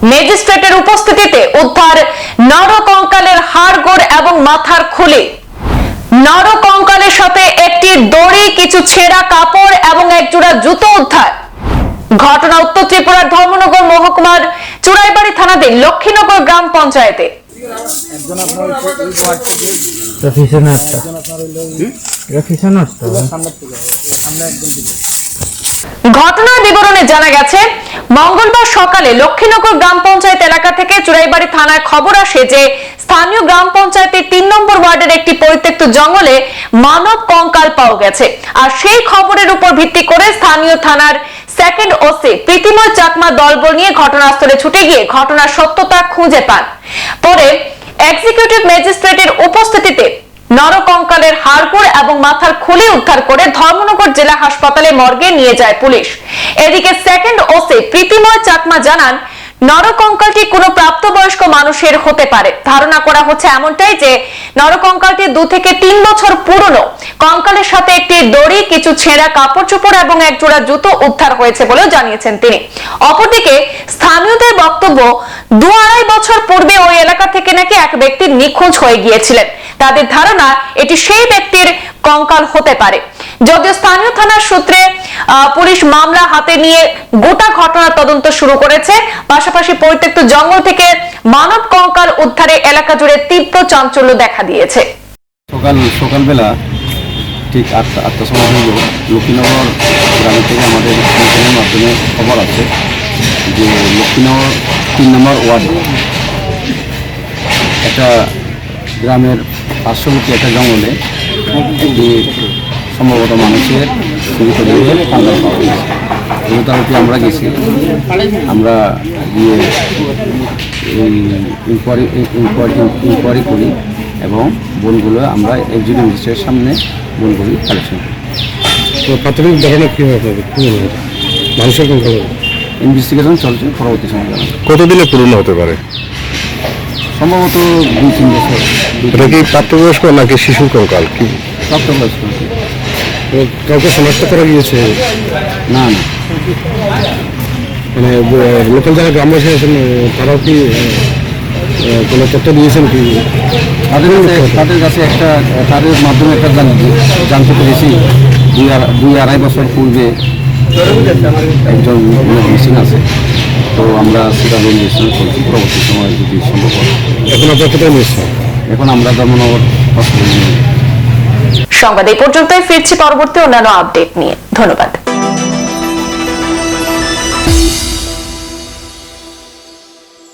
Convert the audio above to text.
ম্যাজিস্ট্রেটের উপস্থিতিতে উদ্ধার নরকঙ্কালের হাড়গোড় এবং মাথার খুলি। নরকঙ্কালের সাথে একটি দড়ি, কিছু ছেঁড়া কাপড় এবং একজোড়া জুতো উদ্ধার। ঘটনা উত্তর ত্রিপুরার ধর্মনগর মহকুমার চুরাইবাড়ি থানাধীন লক্ষ্মীনগর গ্রাম পঞ্চায়েতে। ঘটনার বিবরণে জানা গেছে, মঙ্গলবার সকালে লক্ষ্মীনগর গ্রাম পঞ্চায়েত এলাকা থেকে চুরাইবাড়ি থানায় খবর আসে যে স্থানীয় গ্রাম পঞ্চায়েতের 3 নম্বর ওয়ার্ডের একটি পরিত্যক্ত জঙ্গলে মানব কঙ্কাল পাওয়া গেছে। আর সেই খবরের উপর ভিত্তি করে স্থানীয় থানার সেকেন্ড ওসি প্রীতিময় চাকমা দলবল নিয়ে ঘটনাস্থলে ছুটে গিয়ে ঘটনার সত্যতা খুঁজে পান। পরে এক্সিকিউটিভ ম্যাজিস্ট্রেটের উপস্থিতিতে নরকঙ্কালের হাড়গোড় এবং মাথার খুলি উদ্ধার করে ধর্মনগর জেলা হাসপাতালে মর্গে নিয়ে যায় পুলিশ। এদিকে সেকেন্ড ওসি প্রীতিময় চাকমা জানান, নরকঙ্কালটি কোনো প্রাপ্তবয়স্ক মানুষের হতে পারে। ধারণা করা হচ্ছে এমনটাই যে নরকঙ্কালটি 2 থেকে 3 বছর পুরনো। কঙ্কালের সাথে একটি দড়ি, কিছু ছেঁড়া কাপড় চোপড় এবং একজোড়া জুতো উদ্ধার হয়েছে বলেও জানিয়েছেন তিনি। অপরদিকে স্থানীয়দের বক্তব্য, 2-2.5 বছর পূর্বে ওই এলাকা থেকে নাকি এক ব্যক্তি নিখোঁজ হয়ে গিয়েছিলেন। তাদের ধারণা এটি সেই ব্যক্তির কঙ্কাল হতে পারে। যদিও স্থানীয় থানার সূত্রে পুলিশ মামলা হাতে নিয়ে গোটা ঘটনার তদন্ত শুরু করেছে। পাশাপাশি পরিত্যক্ত জঙ্গল থেকে মানব কঙ্কাল উদ্ধারে এলাকা জুড়ে তীব্র চাঞ্চল্য দেখা দিয়েছে। সকালবেলা ঠিক 8টার সময় লক্ষ্মীনগর গ্রাম থেকে আমাদের ফোনের মাধ্যমে খবর আছে যে লক্ষ্মীনগর 3 নম্বর ওয়ার্ড একটা গ্রামের পার্শ্ববর্তী একটা জঙ্গলে একটি সম্ভবত মানুষের চুরি করে কঙ্কাল পাওয়া গেছে। তারপরে আমরা গেছি, আমরা গিয়ে এই ইনকোয়ারি করি এবং বনগুলো আমরা এক্সিকিউটিভ ম্যাজিস্ট্রেটের সামনে বনগুলি কালেকশন করি। তো প্রাথমিক ধারণা কী হবে, মানুষের কঙ্কাল ইনভেস্টিগেশন চলছে, পরবর্তী সময় জানা। কতদিনে পুরনো হতে পারে? সম্ভবত 2-3 বছর। এটা কি প্রাপ্তবয়স্ক নাকি শিশুর কঙ্কাল? কি প্রাপ্তবয়স্ক? কাউকে শনাক্ত করা গিয়েছে? না, মানে লোকাল যারা গ্রামবাসী আছেন তারাও কি কোনো তথ্য দিয়েছেন কি? তাদের কাছে একটা, তাদের মাধ্যমে একটা জানতে পেরেছি 2-2.5 বছর পূর্বে একজন মিসিং আছে। তো আমরা সেটা ইনভেস্টিগেশন করছি, পরবর্তী সময় যদি সম্ভব হয়। এখন আপনার কোথায় নিয়েছেন? এখন আমরা ধর্মনগর হসপিটালে। সংবাদ এই পর্যন্তই, ফিরছি পরবর্তী অন্যান্য আপডেট নিয়ে। ধন্যবাদ।